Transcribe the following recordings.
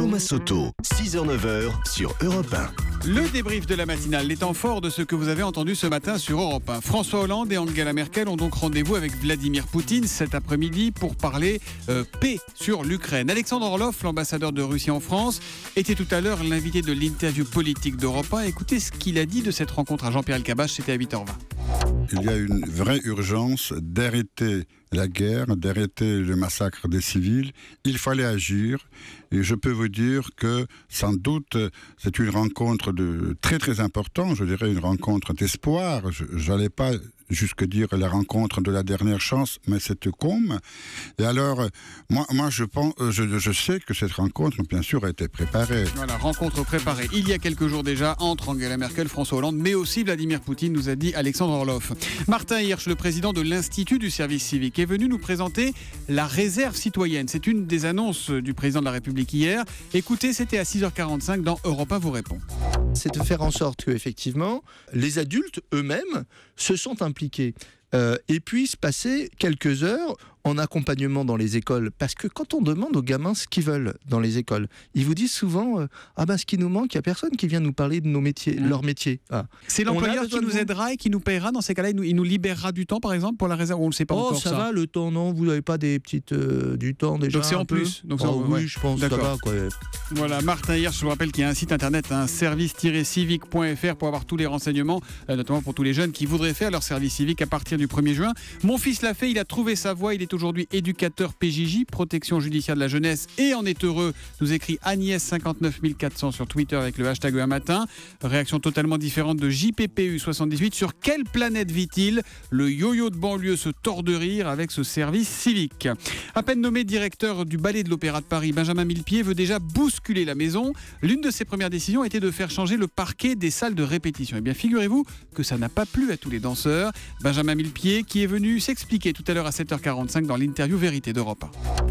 Thomas Soto, 6h-9h sur Europe 1. Le débrief de la matinale, les temps forts de ce que vous avez entendu ce matin sur Europe 1. François Hollande et Angela Merkel ont donc rendez-vous avec Vladimir Poutine cet après-midi pour parler paix sur l'Ukraine. Alexandre Orlov, l'ambassadeur de Russie en France, était tout à l'heure l'invité de l'interview politique d'Europe 1. Écoutez ce qu'il a dit de cette rencontre à Jean-Pierre Elkabbach, c'était à 8h20. Il y a une vraie urgence d'arrêter la guerre, d'arrêter le massacre des civils. Il fallait agir et je peux vous dire que sans doute c'est une rencontre de très très importante, je dirais une rencontre d'espoir. Je n'allais pas jusque dire la rencontre de la dernière chance, mais cette com. Et alors, moi je sais que cette rencontre, bien sûr, a été préparée. Voilà, rencontre préparée il y a quelques jours déjà entre Angela Merkel, François Hollande, mais aussi Vladimir Poutine, nous a dit Alexandre Orlov. Martin Hirsch, le président de l'Institut du service civique, est venu nous présenter la réserve citoyenne. C'est une des annonces du président de la République hier. Écoutez, c'était à 6h45 dans Europe 1 vous répond. C'est de faire en sorte que, effectivement, les adultes eux-mêmes se sont impliqués et puissent passer quelques heures en accompagnement dans les écoles. Parce que quand on demande aux gamins ce qu'ils veulent dans les écoles, ils vous disent souvent ce qui nous manque, il n'y a personne qui vient nous parler de nos métiers, leur métier. Ah. C'est l'employeur qui nous aidera et qui nous paiera dans ces cas-là, il nous libérera du temps par exemple pour la réserve, on ne le sait pas encore ça va le temps, non, vous n'avez pas des petites du temps déjà. Donc c'est en plus. Donc oui, je pense que ça va quoi. Voilà, Martin Hirsch, je vous rappelle qu'il y a un site internet, service-civique.fr pour avoir tous les renseignements, notamment pour tous les jeunes qui voudraient faire leur service civique à partir du 1er juin. Mon fils l'a fait, il a trouvé sa voie, il est aujourd'hui éducateur PJJ, protection judiciaire de la jeunesse, et en est heureux, nous écrit Agnès 59400 sur Twitter avec le hashtag un matin. Réaction totalement différente de JPPU 78. Sur quelle planète vit-il? Le yo-yo de banlieue se tord de rire avec ce service civique. À peine nommé directeur du Ballet de l'Opéra de Paris, Benjamin Millepied veut déjà bousculer la maison. L'une de ses premières décisions était de faire changer le parquet des salles de répétition. Eh bien, figurez-vous que ça n'a pas plu à tous les danseurs. Benjamin Millepied qui est venu s'expliquer tout à l'heure à 7h45 dans l'interview Vérité d'Europe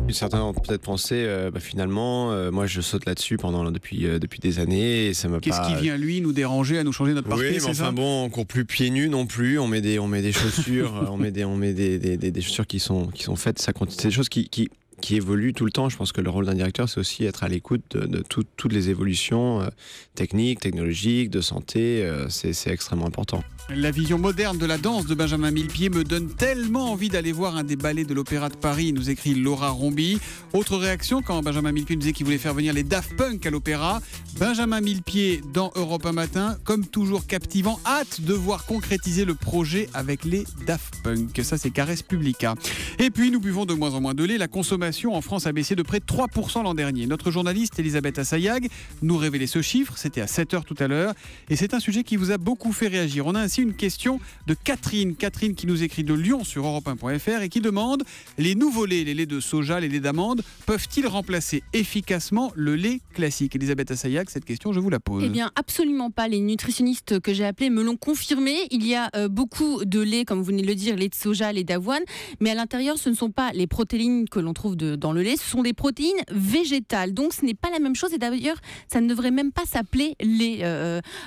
1. Certains ont peut-être pensé, finalement, moi je saute là-dessus depuis des années. Et ça m'a Qu'est-ce qui vient lui nous déranger à nous changer notre parquet? Oui, mais enfin bon, on court plus pieds nus non plus. On met des chaussures, on met des chaussures qui sont faites. Ça compte. C'est des choses qui évoluent tout le temps. Je pense que le rôle d'un directeur, c'est aussi être à l'écoute de toutes les évolutions techniques, technologiques, de santé. C'est extrêmement important. La vision moderne de la danse de Benjamin Millepied me donne tellement envie d'aller voir un des ballets de l'Opéra de Paris, nous écrit Laura Rombi. Autre réaction quand Benjamin Millepied nous disait qu'il voulait faire venir les Daft Punk à l'Opéra. Benjamin Millepied dans Europe 1 matin, comme toujours captivant, hâte de voir concrétiser le projet avec les Daft Punk. Ça, c'est Caresse Publica. Et puis, nous buvons de moins en moins de lait. La consommation en France a baissé de près de 3% l'an dernier. Notre journaliste Elisabeth Assayag nous révélait ce chiffre, c'était à 7h tout à l'heure, et c'est un sujet qui vous a beaucoup fait réagir. On a ainsi une question de Catherine qui nous écrit de Lyon sur europe1.fr et qui demande: les nouveaux laits, les laits de soja, les laits d'amande, peuvent-ils remplacer efficacement le lait classique? Elisabeth Assayag, cette question, je vous la pose. Eh bien, absolument pas. Les nutritionnistes que j'ai appelés me l'ont confirmé. Il y a beaucoup de lait, comme vous venez de le dire, lait de soja, lait d'avoine, mais à l'intérieur, ce ne sont pas les protéines que l'on trouve dans le lait, ce sont des protéines végétales. Donc, ce n'est pas la même chose et d'ailleurs, ça ne devrait même pas s'appeler lait.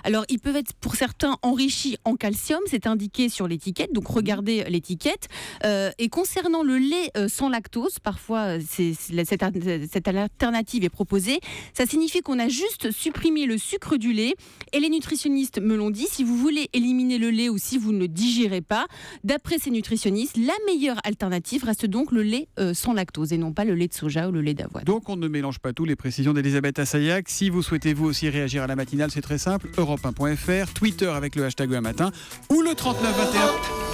Alors, ils peuvent être pour certains enrichis en calcium, c'est indiqué sur l'étiquette, donc regardez l'étiquette. Et concernant le lait sans lactose, parfois cette alternative est proposée. Ça signifie qu'on a juste supprimé le sucre du lait et les nutritionnistes me l'ont dit, si vous voulez éliminer le lait ou si vous ne le digérez pas, d'après ces nutritionnistes, la meilleure alternative reste donc le lait sans lactose et non pas le lait de soja ou le lait d'avoine. Donc on ne mélange pas tout, les précisions d'Elisabeth Assayag. Si vous souhaitez vous aussi réagir à la matinale, c'est très simple, europe1.fr, Twitter avec le hashtag un matin ou le 3921.